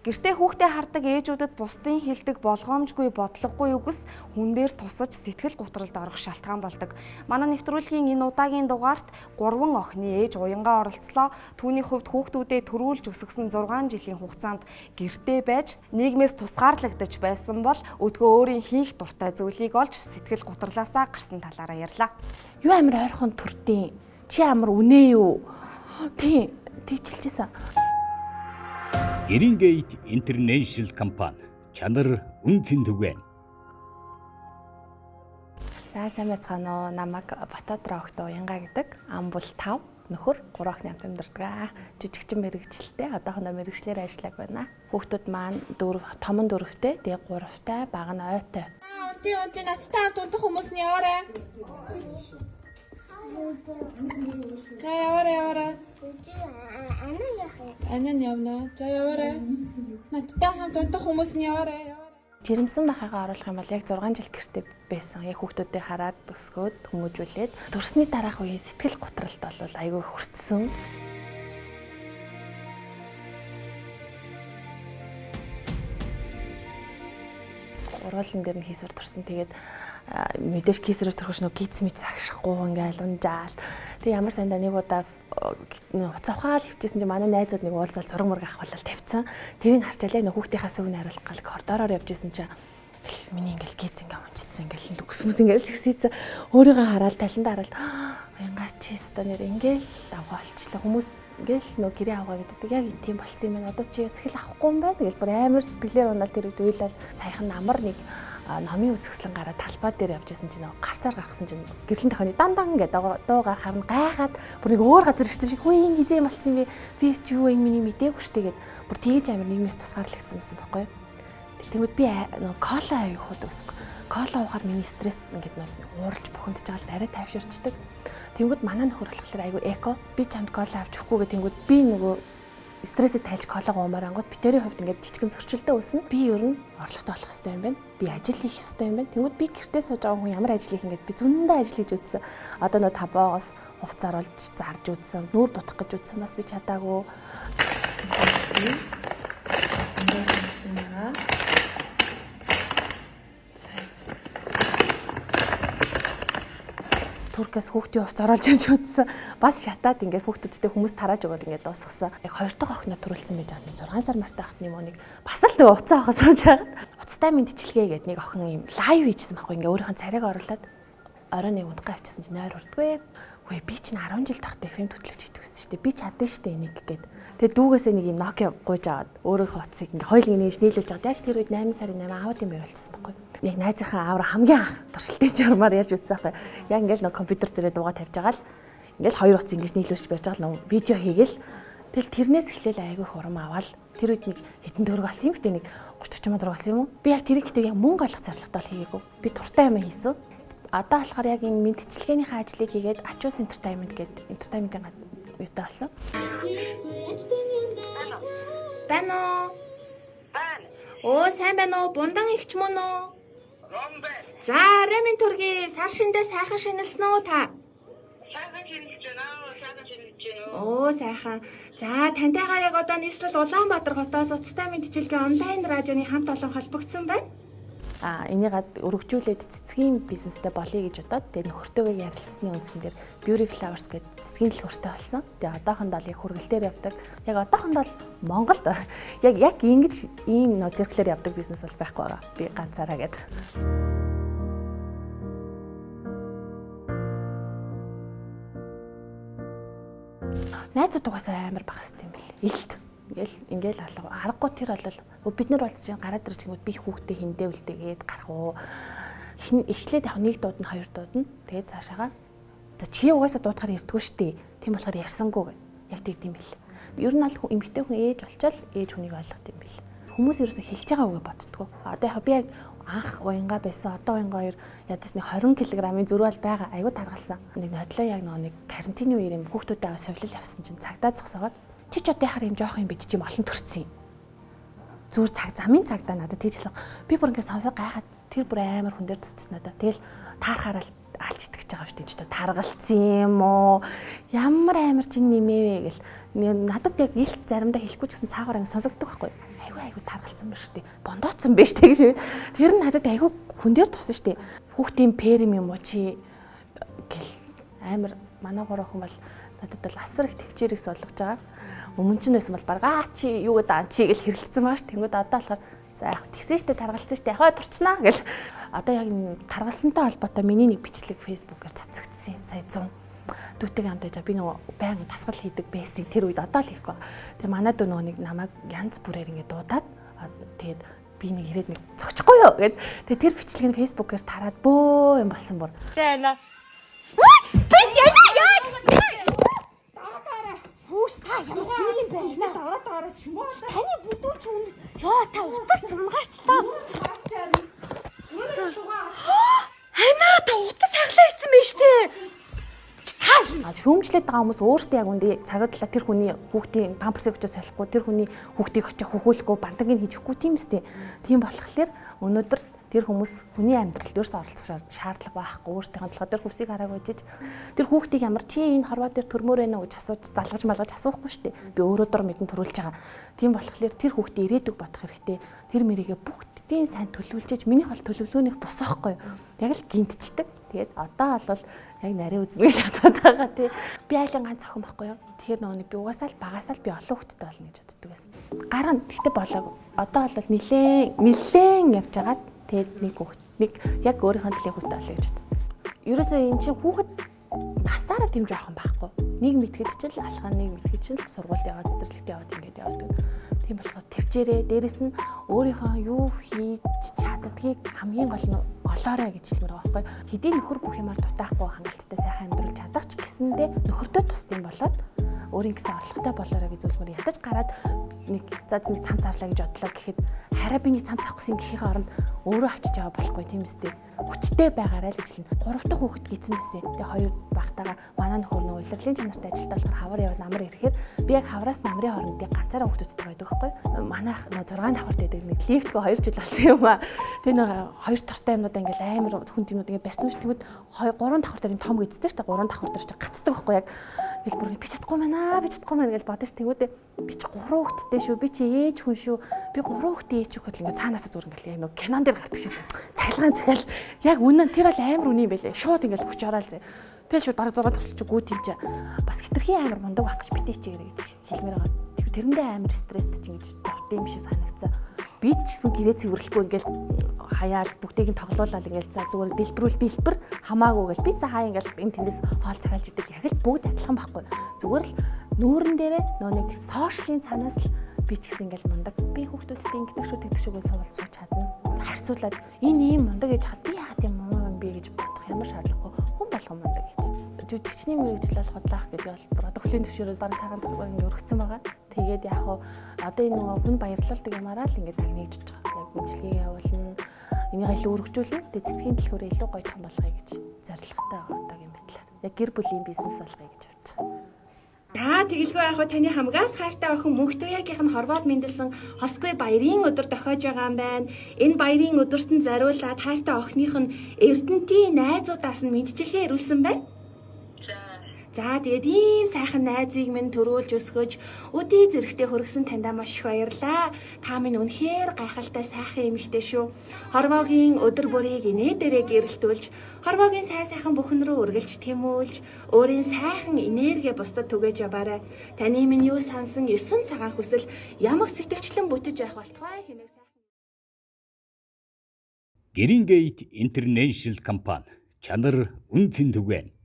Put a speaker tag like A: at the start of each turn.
A: Гэртээ хүүхдээ хардаг ээжүүдэд бусдын хэлдэг болгоомжгүй бодлогогүй үгс хүн дээр тусаж сэтгэл гутралд орох шалтгаан болдог. Манай нэвтрүүлгийн энэ удаагийн дугаарт 3 охины ээж уянгаа оролцлоо. Түүний хувьд хүүхдүүдээ төрүүлж өсгсөн 6 жилийн хугацаанд гэртээ байж нийгмээс тусгаарлагдаж байсан бол өдгөө өөрийн хийх дуртай зүйлийг олж сэтгэл гутралаасаа гарсан талаараа ярьлаа.
B: Юу амар ойрхон төрдیں۔ Чи амар үнэ юу? Тийм, тийчилжсэн.
C: Герингейт International компани чанар үнцэн түгээн.
B: Сайн байцгаана уу? Намайг Батбаяр охид уянгаа гэдэг. Ам бол 5, нөхөр 3 охины хамт амьдардаг. Жижигчин мэрэгчлээ. Одоохондоо мэрэгчлэр ажиллаг байна. Хүүхдүүд маань 4, том нь 4-тэй, тэгээ 3-тай, бага нь ойтой.
D: Унти надтай хамт унтах хүмүүс нь яваарай. За яваарай. Анаа явна. За яваарай. Надтай хамт унтах хүмүүс нь яваарай.
B: Жирэмсэн байхаагаа оруулах юм бол яг 6 жил гэртээ байсан. Яг хүүхдүүдээ хараад өсгөөд хүмүүжүүлээд төрсний дараах үеийн сэтгэл гутралд бол айгүй хөрцсөн. Ургуулын дээр нь хийсвэр турсан. Тэгээд мэдээж кейсрээр төрхөш нөө гиз мэд загшихгүй ингээл унжаал. Тэг ямар сандаа нэг удаа уцаахаал хөвчсэн чи манай найзууд нэг уулзаал зураг мураг авахлал тавьсан. Тэрийг харчаал яг хүүхдийнхаа сүгний харуулах гал коридороор явж исэн чи миний ингээл гиз ингээ унжицсан ингээл өксмөс ингээл сэгсийцэн өөрийгөө хараад талентаа хараад уянгаа чи өстө нэр ингээл авгаалчлаа хүмүүс ингээл нөө гэрээ авгаа гэдэг яг тийм болцсон юм байна. Одоо чи сэхэл авахгүй юм байна. Ингээл бүр амар сэтгэлээр унаал тэр үед уйлал саяхан амар нэг номын үзэсгэлэн гараад талбай дээр явж исэн чинь гарцаар гаргасан чинь гэрлийн тохионы дандан гэдэг дуугаар харна гайхаад бүр нэг өөр газар ирсэн шиг хөө энэ хизээ юм болсон юм бэ? Би ч юу юм миний мдээгүй штэ гэд бүр тэгж амар нийгмээс тусгаарлагдсан байсан байхгүй. Тэгмэд би кола аяг хот өсөг. Кола уухаар миний стресс ингээд ууралж бухимдж байгаа л арай тайвширчдаг. Тэнгүүд манай нөхөр болохоор айгу эко би чамд кола авч өгөхгүй гэх тэнгүүд би нөгөө стрессэд тайлж кола уумаар ангууд битэрийн хувьд ингээд жижигэн зөрчилдөө өснө. Би ер нь орлоготой болох хэрэгтэй юм байна. Би ажил хийх хэрэгтэй юм байна. Тэнгүүд би гэртээ сууж байгаа хүн ямар ажил хийх ингээд би зөндөө ажил хийж үзсэн. Одоо нөө табоогоос хувцаар олж зарж үзсэн. Нүүр бутах гэж үзсэн бас би чадаагүй. Туркаас хүүхдийн хувцаар олж ирж үзсэн. Бас шатаад ингээд хүүхдүүдтэй хүмүүс тарааж өгөөд ингээд дуусгасан. Яг 2 дахь охиноо төрүүлсэн байж байгаа. 6 сар мартай ахтны мөнийг бас л нөгөө уцаа авах сууж байгаа. Уцтай мэдчилгээ гэдэг нэг охин юм лайв хийжсэн байхгүй ингээд өөрийнхөө царайг оруулаад орой нэг унтгаа авчихсан чинь нойр урдгүй. Үгүй би чинь 10 жил тахтай FM төтлөгч хийдэг гэсэн шүү дээ. Би чадсан шүү дээ энийг гээд. Тэгээ дүүгээсээ нэг юм Nokia гуйж аваад өөрийнхөө уцыг ингээд хоёулын нэг нийлүүлж аваад яг тэр үед 8 сарын 8 аудио барьуулчихсан байхгүй. Яг найзынхаа аавра хамгийн анх туршилтын журмаар ярьж үзсэн байхгүй. Яг ингээд нэг компьютер дээрээ дуугаа тавьж байгаа л ингээд хоёр утас ингэж нийлүүлж барьж байгаа л видео хийгээл. Тэгэл тэрнээс эхлээл айгүй хурам аваад тэр үед нэг хэдэн төгрөг болсон юм битээ нэг 30 40 төгрөг болсон юм уу? Би яг тэрийг гэдэг яг мөнгө олох зорилготой хийгээгүй. Би туртай юм хийсэн. Одоо болохоор яг энэ мэдчилгээнийхээ ажлыг хийгээд Achus Entertainment гэдэг entertainment-ийн юутай болсон.
D: Байна уу?
E: Байна.
D: Оо сайн байна уу? Бундан ихч мөн үү?
E: Ром байна.
D: За Ремийн төргий сар шиндээ сайхан шинэлсэн үү та?
E: Сайхан шинэлж байна.
D: Оо сайхан. За тантайгаа яг одоо нийслэл Улаанбаатар хотоос уцтай мэдчилгээ онлайн радионы хамт олон холбогдсон байна.
B: Энийгээ өргөжүүлээд цэцгийн бизнестэй болъё гэж бодоод тэгээ нөхөртөөгөө ярилцсны үндсэн дээр Beauty Flowers гэдэг цэцгийн дэлгүүртэй болсон. Тэгээ одоохондоо яг хүргэлтээр явдаг. Яг одоохондоо Монголд яг ингэж ийм зэрэглэлээр явдаг бизнес бол байхгүй байгаа. Би ганцаараа гэдэг. Найзууд угаасаа амар багс юм бэл. Илт. Ингээл аргагүй тэр бол бид нар бол чинь гараад ирж гингүүд би хүүхдээ хиндээ үлдээгээд гарах уу. Эхлээд яг нэг дууд нь хоёр дууд нь тэгээд цаашаага за чи угаасаа дуудахаар ирдгүү штэ. Тийм болохоор ярьсангүй гэ. Яг тийм бэл. Ер нь аль эмэгтэй хүн ээж болчаал ээж хүнийг ойлгох юм бэл. Хүмүүс ерөөсө хэлж байгаа үгээ боддгоо. Одоо яг би яг анх уянгаа байсан. Одоо уянгаа хоёр ядаж нэг 20 кг-ийн зөрүүл байгаа. Айгуу таргалсан. Нэг нодлоо яг нэг карантины үеэр юм хүүхдүүдээ совлол явсан чинь цагдаа зогсоогоод чи ч одоо яхаар юм жоох юм бич чим олон төрцсөн юм. Зүгээр замын цагдаа надад тийжсэн. Би бүр ингээд сонсоо гайхаад тэр бүр амар хүн дээр тусчихсан надад. Тэгэл таарахаараа алж итгэж байгаа шүү дээ. Чи одоо таргалцсан юм уу? Ямар амар чинь нэмээвэ гэл надад яг илт заримдаа хэлэхгүй ч гэсэн цаагаар ингэ сонсогддог байхгүй. айгүй таргалцсан байна шүү дээ. Бондооцсон байна шүү дээ гэж. Тэр нь надад айгүй хүн дээр туссан шүү дээ. Хүүхдийн пэрэм юм уу чи гэл амар манай гурван бол надад бол асар их төвчээрээс олгож байгаа. Өмнө нь байсан бол баргаа чи юу гэдэг ан чи гэл хэрэлцсэн маш тэнгууд одоо болохоор за яг тэгсэн штэ таргалцсан штэ яхаа турчнаа гэл одоо яг энэ таргалсантай холбоотой миний нэг бичлэг фэйсбүүкээр цацагдсан сая 100 дүүтэйг хамт байж би нөгөө байнга тасгал хийдэг байсан тэр үед одоо л хийхгүй. Тэгээ манай дүү нөгөө нэг намайг янз бүрээр ингэ дуудаад тэгээд би нэг ирээд нэг зогчихгүй юу гэд тэгээ тэр бичлэгийг фэйсбүүкээр тараад бөө юм болсон бүр.
F: Тэна.
G: Бид яа. Хүүш та ямар чинь юм бэ?
F: Дараа ч юм уу.
G: Таны бүдүүч үнэс. Яа та утас сумгаарчлаа. Хана та утас хаглаа ирсэн байж тээ.
B: Шүүмжлээд байгаа хүмүүс өөртөө яг үндэ цагаадлаа тэр хүний хүүхдийн памперсыг очиж солихгүй тэр хүний хүүхдийг очиж хөхүүлэхгүй бандагийг хийчихгүй тийм үстэй. Тийм болохоор өнөөдөр тэр хүмүүс хүний амьдралд ерөөсөө оролцох шаардлага байхгүй өөртөө хандлага тэр хөвсийг хараагүй жиж тэр хүүхдийг ямар чи энэ хорвоо дээр төрмөр ээ гэж асууж залгаж малгаж асуухгүй шүү дээ. Би өөрөө дор мэдэн төрүүлж байгаа. Тийм болохоор тэр хүүхдээ ирээдүг бодох хэрэгтэй. Тэр мэрийгээ бүгдийн сайн төлөвлөж миний хол төлөвлөгөөнийх босоохгүй. Яг л гинтчдэг. Тэгээд одоо бол яг нарийн үзнэ гэж бодоод байгаа тий. Би айлын ганц охин байхгүй юу? Тэгэхээр нөгөө би угаасаа л багасаа л би олон хүүхэдтэй болно гэж боддог байсан. Гараа тэгтээ болоог. Одоо бол нилээн явж байгаа. Тэгээд нэг яг өөрийнхөө төлөө хүүхэдтэй болъё гэж боддог. Ерөөсөө эн чинь хүүхэд насаараа тийм жоохон байхгүй. Нэг мэтгэж чинь л алхаа нэг мэтгэж чинь л сургуульд яваад цэцэрлэгт яваад ингэж яваад. Тийм болохоор төвчээрээ дээрэс нь өөрийнхөө юу хийж чаддгийг хамгийн гол нь олоорой гэж хэлмээр байгаа байхгүй. Хэдийн нөхөр бүх юмар дутаахгүй хангалттай сайхан амьдрал чадах ч гэсэндээ нөхөртөө тусдсан болоод өөрийн гэсэн орлоготой болоорой гэж зөвлөмөр ядаж гараад нэг нэг цам цавлаа гэж бодлоо гэхэд хараа би нэг цам цавхсан гэхийн оронд өөрөө авчиж байгаа болохгүй тийм үстэй. Хүчтэй байгаарай л гэж хэлнэ. 3 дахь хүүхэд гизэн төсөө. Тэгээ 2 багтаага манай нөхөр нөө улирлын чанартай ажилтаа болохоор хавар яваад намар ирэхээр би яг хавраас намрын хоорондын ганцаараа хүүхдүүдтэй байдаг байхгүй. Манай нөө 6 давхарт байдаг нэг лифтгөө 2 жил болсон юм аа. Тэгээ нөө 2 тартай юмнуудаа ингээл амар хүн тэмнүүд ингээд барьсан ш тэгвэл 3 давхар дээр том гизтэй ш 3 давхар дээр ч гацдаг байхгүй яг. Тэгэл бүр би чадахгүй байна гэж бодож тэгвэл би ч 3 хүүхэдтэй шүү. Би чи ээж хүн шүү. Би 3 хүүхэдтэй ээж хүүхэд ингээд цаанаасаа зүгээр ингээл яг нөө кинон дээр гардаг шиг цахилгаан захиал яг үнэн тэр бол амар үний юм байлээ. Шууд ингээл хүч ороод зэ. Тэгэл шууд бараг 6 тавчиж гүү тиймч бас хитрхи амар мундаг байх гэж битээ чигээр гэж хэлмээр байгаа. Тэрэндээ амар стресст чи ингэж завт юм шиг санагцсан. Би ч гэсэн гэрээ цэвэрлэхгүй ингээл хаяал бүгдийг нь тоглоулаад ингээл за зүгээр дэлбэр хамаагүй гэл би за хаа ингээл энэ тэндээс хоол цахиалж идэл яг л бүгд адилхан байхгүй. Зүгээр л нүүрэн дээрээ нөө нэг сошиалын цаанаас л би ч гэсэн ингээл мундаг. Би хүүхдүүдтэй ингэдэг шүү суулж сууж чадна. Харьцуулаад энэ ийм мундаг гэж хад би яа тийм юм бэ гэж бодох ямар шаардлагагүй хүн болгон мундаг гэж. Жүжигчний мэрэгжил бол хотлаах гэдэг бол бүр одоо хөлийн төвшөрөд баран цагаан төгөө ингээ өргөцсөн байгаа. Тэгээд яг хуу одоо энэ нөгөө хүн баярлалдаг юмараа л ингээ дагнажж байгаа. Яг үйлчлэгээ явуулна. Энийг илүү өргөжүүлнэ. Тэгээд цэцгийн дэлгүүрээ илүү гоё том болгоё гэж зорилготой байгаа одоогийн байдлаар. Яг гэр бүлийн бизнес болгоё гэж бодож байгаа.
D: Та тэгэлгүй яг таны хамгаас хайртай охин мөнх туяагийнх нь хорвоод мэндэлсэн Хосгүй баярын өдөр тохиож байгаа юм байна. Энэ баярын өдөрт нь зориулаад хайртай охиных нь Эрдэнтийн найзуудаас нь мэдчилгээ ирүүлсэн байна. За тэгээд ийм сайхан найзыг минь төрүүлж өсгөж өдий зэрэгтэй хөргсөн таньдаа маш их баярлаа. Та минь үнэхээр гайхалтай сайхан эмэгтэй шүү. Хорвоогийн өдөр бүрийг инээ дээрээ гэрэлтүүлж, хорвоогийн сайхан бүхэн рүү үргэлж тэмүүлж, өөрийн сайхан энерги бусдад түгээж яваарай. Таны минь юу сансан 9 цагаан хүсэл ямаг сэтгэгчлэн бүтэж явах болтугай хэмээх сайхан.
C: Герингейт Интернэшнл компани чанар үн цэн түгээн